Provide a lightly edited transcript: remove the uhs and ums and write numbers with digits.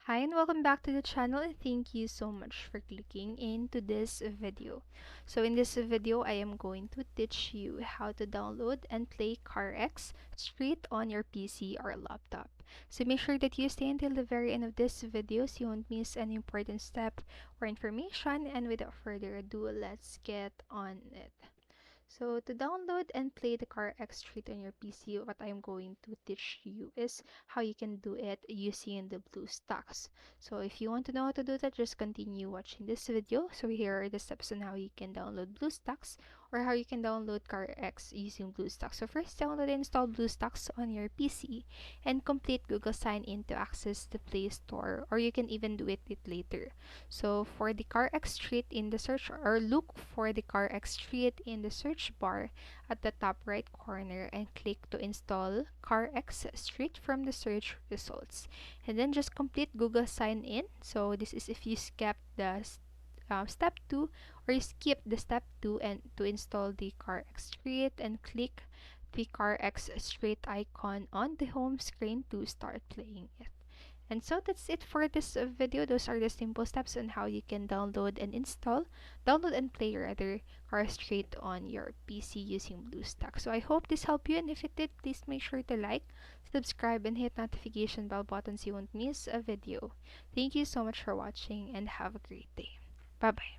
Hi and welcome back to the channel, and thank you so much for clicking into this video. So in this video, I am going to teach you how to download and play CarX straight on your PC or laptop. So make sure that you stay until the very end of this video so you won't miss any important step or information, and without further ado, let's get on it. So to download and play the CarX Street on your PC, what I'm going to teach you is how you can do it using the BlueStacks. So if you want to know how to do that, just continue watching this video. So here are the steps on how you can download BlueStacks or how you can download CarX using BlueStacks. So first, download and install BlueStacks on your PC and complete Google sign in to access the Play Store, or you can even do it later. So for the CarX Street in the search, or look for the CarX Street in the search bar at the top right corner and click to install CarX Street from the search results. And then just complete Google sign in. So this is if you skip the step 2, or you skip the step 2 and to install the CarX Street, and click the CarX Street icon on the home screen to start playing it. And so that's it for this video. Those are the simple steps on how you can download and play rather Car Straight on your PC using BlueStack. So I hope this helped you, and if it did, please make sure to like, subscribe, and hit notification bell button so you won't miss a video. Thank you so much for watching and have a great day. Bye bye.